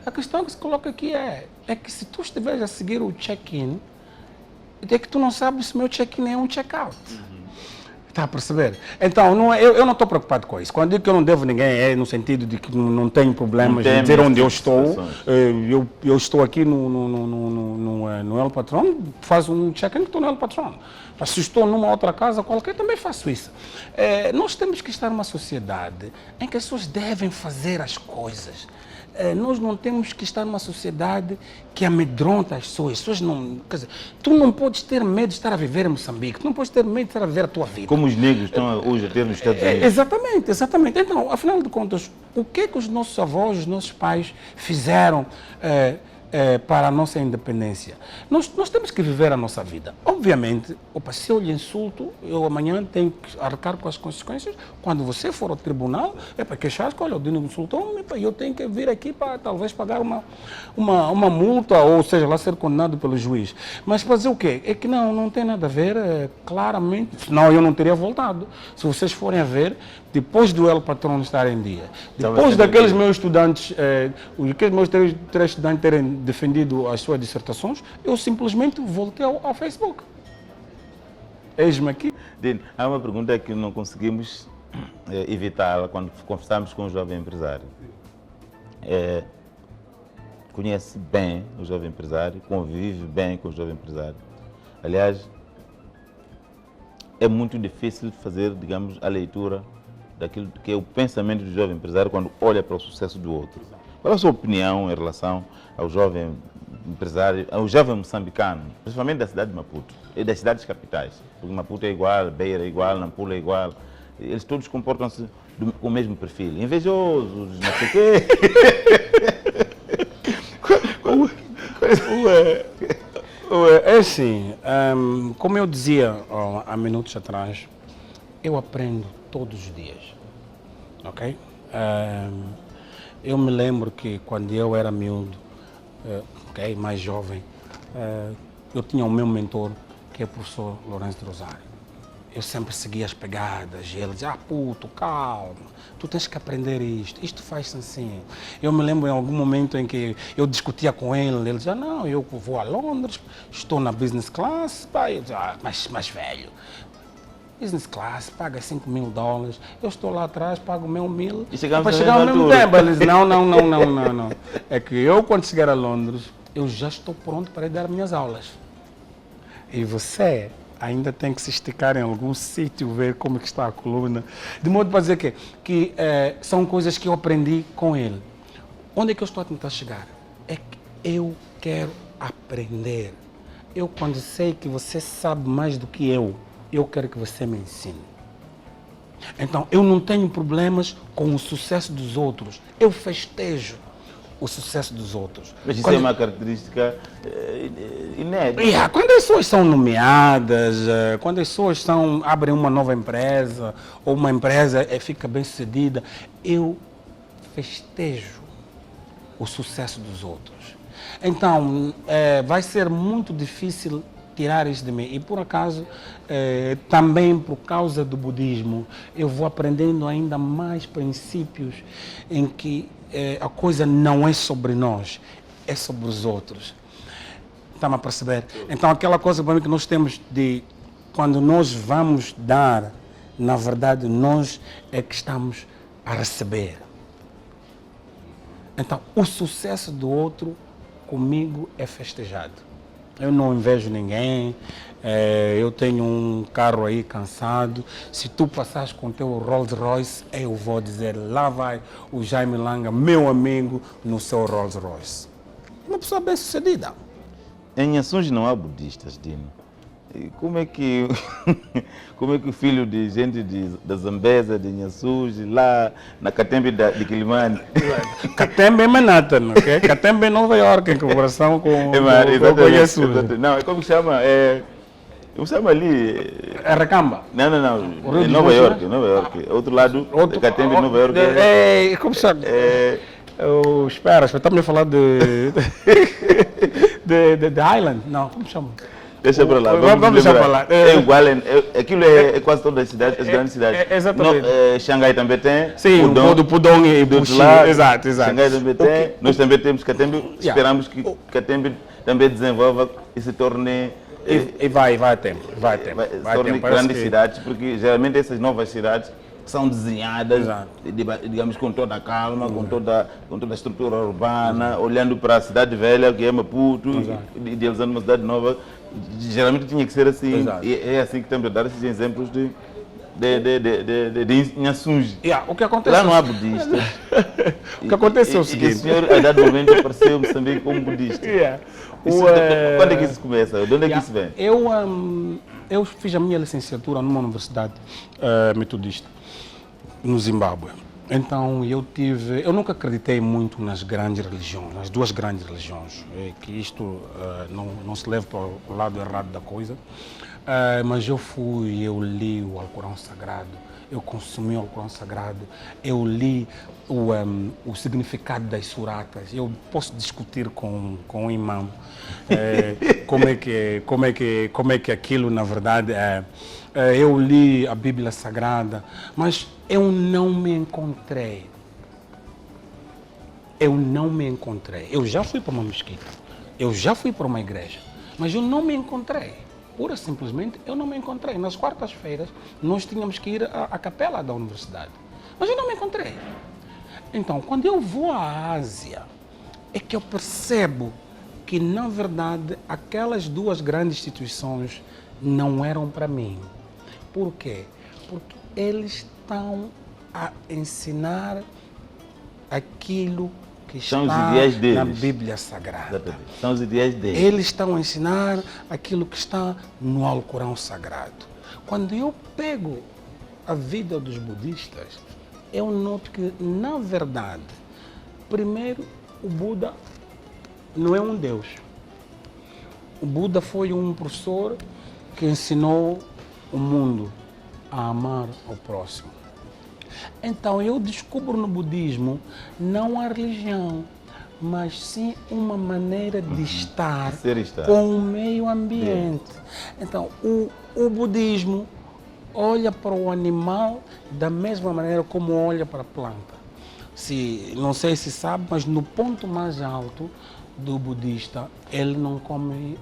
A questão que se coloca aqui é que se tu estiveres a seguir o check-in, é que tu não sabes se o meu check-in é um check-out. Está a perceber? Então, eu não estou preocupado com isso. Quando digo que eu não devo ninguém, é no sentido de que não tenho problemas de dizer onde eu estou. Eu estou aqui no El Patron, faço um check-in que estou no El Patron. Mas se estou numa outra casa qualquer, também faço isso. Nós temos que estar numa sociedade em que as pessoas devem fazer as coisas. Nós não temos que estar numa sociedade que amedronta as pessoas. Quer dizer, tu não podes ter medo de estar a viver em Moçambique, tu não podes ter medo de estar a viver a tua vida. Como os negros estão hoje a ter nos Estados Unidos. Exatamente. Então, afinal de contas, o que é que os nossos avós, os nossos pais fizeram para a nossa independência. Nós temos que viver a nossa vida. Obviamente, se eu lhe insulto, eu amanhã tenho que arcar com as consequências. Quando você for ao tribunal, é para queixar que, olha, o Dino insultou-me, eu tenho que vir aqui para talvez pagar uma multa, ou seja, lá ser condenado pelo juiz. Mas fazer o quê? É que não tem nada a ver, claramente, senão eu não teria voltado. Se vocês forem a ver, depois do El Patrão estar em dia, depois daqueles meus estudantes, aqueles meus três estudantes terem defendido as suas dissertações, eu simplesmente voltei ao Facebook. Eis-me aqui. Dino, há uma pergunta que não conseguimos evitá-la quando conversamos com o jovem empresário. Conhece bem o jovem empresário, convive bem com o jovem empresário. Aliás, é muito difícil fazer, digamos, a leitura daquilo que é o pensamento do jovem empresário quando olha para o sucesso do outro. Qual é a sua opinião em relação ao jovem empresário, ao jovem moçambicano, principalmente da cidade de Maputo e das cidades capitais? Porque Maputo é igual, Beira é igual, Nampula é igual. Eles todos comportam-se com o mesmo perfil. Invejosos, não sei o quê. É assim, como eu dizia há minutos atrás, eu aprendo todos os dias, ok? Eu me lembro que quando eu era miúdo, mais jovem, eu tinha o meu mentor, que é o professor Lourenço de Rosário. Eu sempre seguia as pegadas e ele dizia, puto, calma, tu tens que aprender isto faz-se assim. Eu me lembro em algum momento em que eu discutia com ele dizia, não, eu vou a Londres, estou na business class, eu dizia, mas velho, business class, paga $5.000, eu estou lá atrás, pago $1.000, para chegar ao mesmo tempo. Ele disse, não. É que eu, quando chegar a Londres, eu já estou pronto para ir dar minhas aulas. E você ainda tem que se esticar em algum sítio, ver como é que está a coluna. De modo para dizer que são coisas que eu aprendi com ele. Onde é que eu estou a tentar chegar? É que eu quero aprender. Eu, quando sei que você sabe mais do que eu quero que você me ensine. Então, eu não tenho problemas com o sucesso dos outros. Eu festejo o sucesso dos outros. Mas isso é uma característica inédita. Quando as pessoas são nomeadas, quando as pessoas abrem uma nova empresa, ou uma empresa fica bem sucedida, eu festejo o sucesso dos outros. Então, vai ser muito difícil tirar isso de mim. E por acaso, também por causa do budismo, eu vou aprendendo ainda mais princípios em que a coisa não é sobre nós, é sobre os outros. Está-me a perceber? Então aquela coisa para mim que nós temos de, quando nós vamos dar, na verdade nós é que estamos a receber. Então o sucesso do outro comigo é festejado. Eu não invejo ninguém, eu tenho um carro aí cansado, se tu passares com o teu Rolls Royce, eu vou dizer, lá vai o Jaime Langa, meu amigo, no seu Rolls Royce. Uma pessoa bem sucedida. Em Nhaçunge não há budistas, Dino. E como é que o filho de gente da Zambesa, de Nhaçunge, lá na Catembe de Quilimane... Catembe é Manhattan, ok? Catembe é Nova York, em comparação com Nhaçunge. Não, é como se chama? Como se chama ali? É Recamba? Não. É Nova York. Outro lado, Catembe, Nova York. Como se chama? Espera, estamos a falar de Island? Não, como chama? Deixa para lá. Vamos deixar para lá. É igual, aquilo é quase todas as cidades, as grandes cidades. Exatamente. Xangai também tem. Sim, o Pudong e Puxi. Exato. Xangai também tem. Nós também temos Catembe. Esperamos que Catembe também desenvolva e se torne... E vai a tempo. Se torne grandes cidades, porque geralmente essas novas cidades são desenhadas, digamos, com toda a calma, com toda a estrutura urbana, olhando para a cidade velha, que é Maputo, idealizando uma cidade nova. Geralmente tinha que ser assim. E é assim que temos a dar esses exemplos de Nhaçunge. O que acontece? Lá não há budistas. O que aconteceu é o seguinte. E o senhor, a dado momento, apareceu Moçambique como budista. Quando é que isso começa? De onde é que isso vem? Eu fiz a minha licenciatura numa universidade metodista, no Zimbábue. Então eu nunca acreditei muito nas grandes religiões, nas duas grandes religiões, que isto não se leve para o lado errado da coisa, mas eu li o Alcorão Sagrado, eu consumi o Alcorão Sagrado, eu li o significado das suratas, eu posso discutir com o imã como é que aquilo na verdade é. Eu li a Bíblia Sagrada, mas eu não me encontrei. Eu já fui para uma mesquita, eu já fui para uma igreja, mas eu não me encontrei. Pura e simplesmente eu não me encontrei. Nas quartas-feiras nós tínhamos que ir à capela da universidade, mas eu não me encontrei. Então, quando eu vou à Ásia, é que eu percebo que, na verdade, aquelas duas grandes instituições não eram para mim. Por quê? Porque eles estão a ensinar aquilo que está na Bíblia Sagrada. Exatamente. São os ideais deles. Eles estão a ensinar aquilo que está no Alcorão Sagrado. Quando eu pego a vida dos budistas, eu noto que, na verdade, primeiro, o Buda não é um Deus. O Buda foi um professor que ensinou o mundo a amar ao próximo. Então eu descubro no budismo não a religião, mas sim uma maneira de estar com o meio ambiente. Então o budismo olha para o animal da mesma maneira como olha para a planta. Não sei se sabe, mas no ponto mais alto do budista, ele não come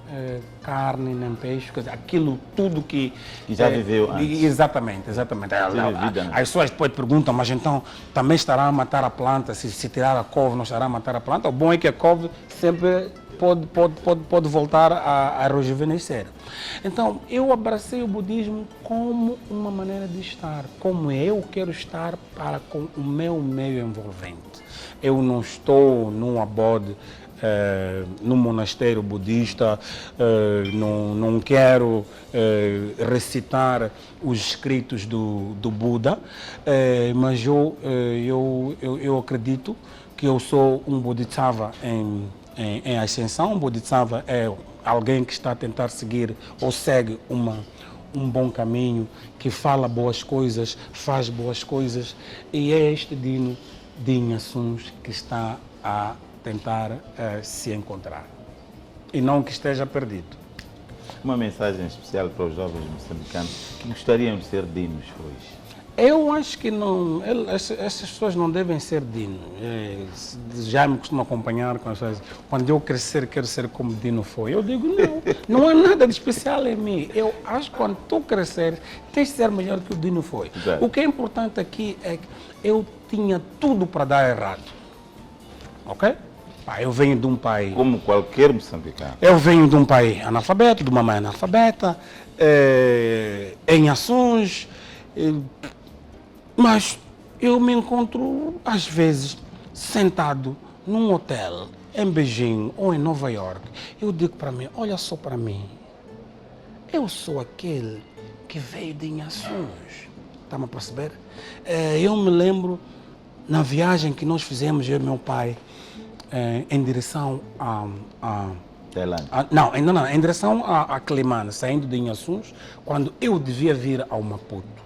carne nem peixe, quer dizer, aquilo tudo que já viveu antes. Exatamente. As pessoas depois perguntam, mas então também estará a matar a planta, se tirar a couve não estará a matar a planta? O bom é que a couve sempre pode voltar a rejuvenescer. Então, eu abracei o budismo como uma maneira de estar, como eu quero estar para com o meu meio envolvente. Eu não estou num abode, num monastério budista, não quero recitar os escritos do Buda, mas eu acredito que eu sou um bodhisattva em ascensão. Um bodhisattva é alguém que está a tentar seguir ou segue um bom caminho, que fala boas coisas, faz boas coisas, e é este Dino de Inhaçuns que está a tentar se encontrar e não que esteja perdido. Uma mensagem especial para os jovens moçambicanos que gostariam de ser dinos hoje? Eu acho que não, essas pessoas não devem ser Dino. Já me costumo acompanhar com as pessoas. Quando eu crescer, quero ser como Dino foi. Eu digo, não há nada de especial em mim. Eu acho que quando tu cresceres, tens de ser melhor que o Dino foi. Exato. O que é importante aqui é que eu tinha tudo para dar errado. Ok? Eu venho de um pai... Como qualquer moçambicano. Eu venho de um pai analfabeto, de uma mãe analfabeta, em ações... Mas eu me encontro, às vezes, sentado num hotel em Beijing ou em Nova York. Eu digo para mim, olha só para mim, eu sou aquele que veio de Inhaçuns. Está-me a perceber? Eu me lembro, na viagem que nós fizemos, eu e meu pai, em direção a Tailândia. Não, em direção a Quelimane, saindo de Inhaçuns, quando eu devia vir ao Maputo.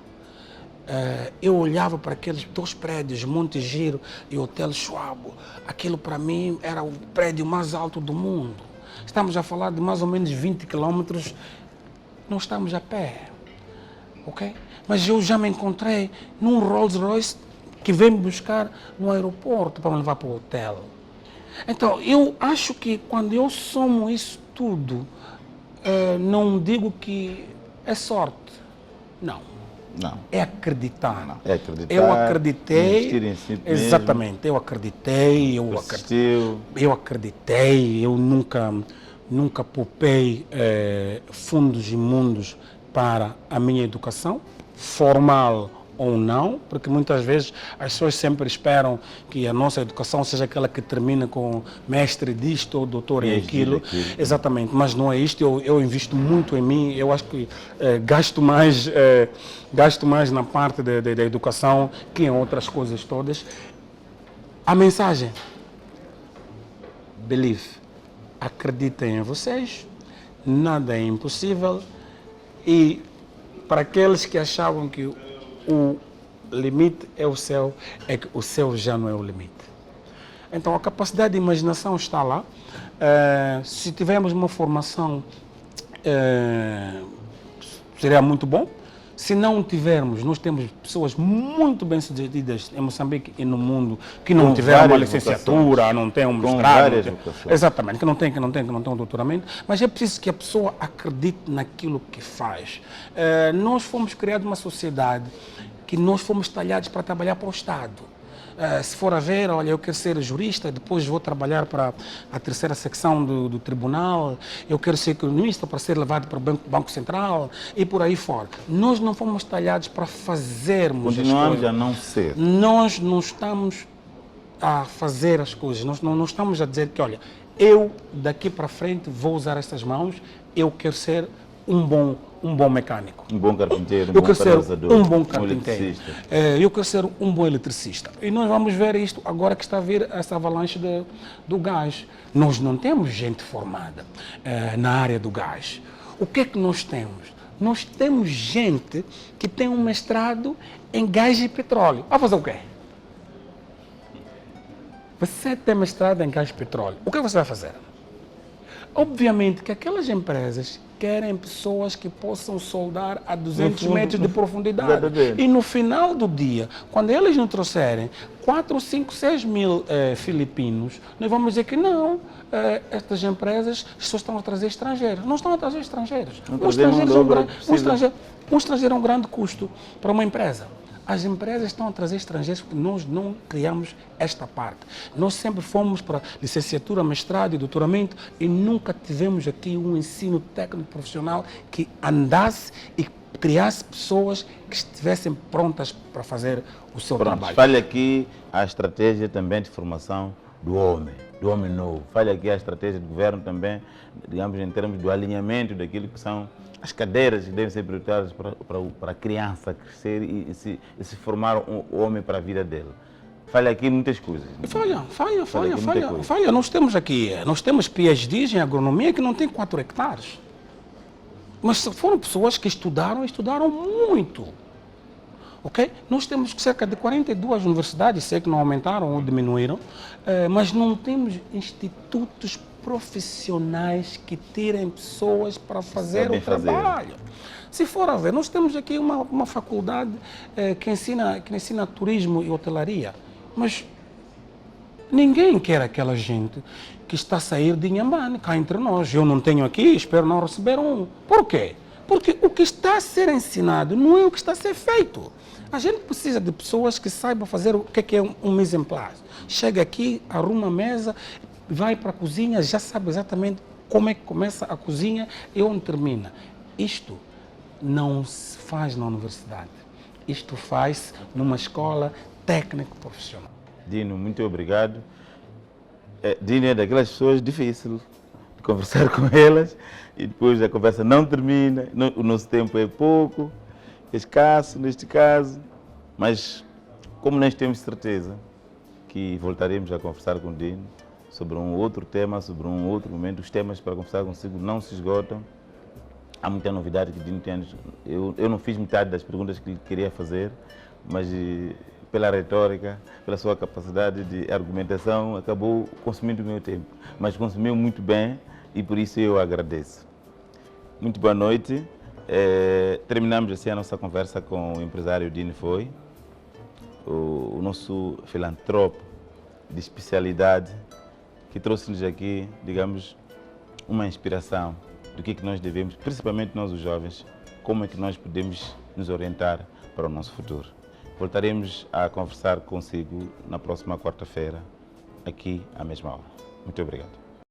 Eu olhava para aqueles dois prédios, Monte Giro e Hotel Schwab. Aquilo para mim era o prédio mais alto do mundo. Estamos a falar de mais ou menos 20 quilômetros, não estamos a pé, ok? Mas eu já me encontrei num Rolls Royce que vem me buscar no aeroporto para me levar para o hotel. Então, eu acho que quando eu somo isso tudo, não digo que é sorte, não. É acreditar. Não. É acreditar. Eu acreditei. Investir em si exatamente. Mesmo. Eu acreditei. Eu acreditei. Eu nunca poupei fundos imundos para a minha educação, formal ou não, porque muitas vezes as pessoas sempre esperam que a nossa educação seja aquela que termina com mestre disto ou doutor em aquilo. Exatamente, mas não é isto. Eu invisto muito em mim, eu acho que gasto mais na parte da educação que em outras coisas todas. A mensagem: believe, acreditem em vocês, nada é impossível, e para aqueles que achavam que o limite é o céu, é que o céu já não é o limite. Então a capacidade de imaginação está lá. Se tivermos uma formação, seria muito bom. Se não tivermos, nós temos pessoas muito bem-sucedidas em Moçambique e no mundo que não tiveram uma licenciatura, não têm um mestrado. Exatamente, que não tem um doutoramento, mas é preciso que a pessoa acredite naquilo que faz. Nós fomos criados uma sociedade que nós fomos talhados para trabalhar para o Estado. Se for a ver, olha, eu quero ser jurista, depois vou trabalhar para a terceira secção do tribunal, eu quero ser economista para ser levado para o Banco Central e por aí fora. Nós não fomos talhados para fazermos as coisas. Continuamos a não ser. Nós não estamos a fazer as coisas, nós não estamos a dizer que, olha, eu daqui para frente vou usar estas mãos, eu quero ser um bom mecânico. Um bom carpinteiro, eu quero ser um bom carpinteiro. Eu quero ser um bom eletricista. E nós vamos ver isto agora que está a vir essa avalanche do gás. Nós não temos gente formada na área do gás. O que é que nós temos? Nós temos gente que tem um mestrado em gás e petróleo. Vai fazer o quê? Você tem mestrado em gás e petróleo. O que você vai fazer? Obviamente que aquelas empresas querem pessoas que possam soldar a 200 metros de profundidade. E no final do dia, quando eles não trouxerem 4, 5, 6 mil filipinos, nós vamos dizer que não, estas empresas só estão a trazer estrangeiros. Não estão a trazer estrangeiros. Um estrangeiro é um grande custo para uma empresa. As empresas estão a trazer estrangeiros porque nós não criamos esta parte. Nós sempre fomos para licenciatura, mestrado e doutoramento e nunca tivemos aqui um ensino técnico profissional que andasse e criasse pessoas que estivessem prontas para fazer o seu trabalho. Fale aqui a estratégia também de formação do homem novo. Fale aqui a estratégia do governo também, digamos, em termos do alinhamento daquilo que são as cadeiras que devem ser prioritárias para a criança crescer e se formar um homem para a vida dele. Falha aqui muitas coisas. Falha. Nós temos PhDs em agronomia que não têm 4 hectares. Mas foram pessoas que estudaram muito. Okay? Nós temos cerca de 42 universidades, sei que não aumentaram ou diminuíram, mas não temos institutos profissionais que tirem pessoas para fazer o trabalho. Se for a ver, nós temos aqui uma faculdade que ensina turismo e hotelaria, mas ninguém quer aquela gente que está a sair de Inhambane, cá entre nós. Eu não tenho aqui, espero não receber um. Por quê? Porque o que está a ser ensinado não é o que está a ser feito. A gente precisa de pessoas que saibam fazer o que é um mise en place. Chega aqui, arruma a mesa, vai para a cozinha, já sabe exatamente como é que começa a cozinha e onde termina. Isto não se faz na universidade. Isto faz numa escola técnico-profissional. Dino, muito obrigado. Dino é daquelas pessoas difíceis de conversar com elas e depois a conversa não termina, o nosso tempo é pouco, é escasso neste caso, mas como nós temos certeza que voltaremos a conversar com o Dino sobre um outro tema, sobre um outro momento, os temas para conversar consigo não se esgotam. Há muita novidade que o Dino tem. Eu não fiz metade das perguntas que ele queria fazer, mas pela retórica, pela sua capacidade de argumentação, acabou consumindo o meu tempo. Mas consumiu muito bem e por isso eu agradeço. Muito boa noite. Terminamos assim a nossa conversa com o empresário Dino Foi, o nosso filantropo de especialidade, que trouxe-nos aqui, digamos, uma inspiração do que nós devemos, principalmente nós os jovens, como é que nós podemos nos orientar para o nosso futuro. Voltaremos a conversar consigo na próxima quarta-feira, aqui à mesma hora. Muito obrigado.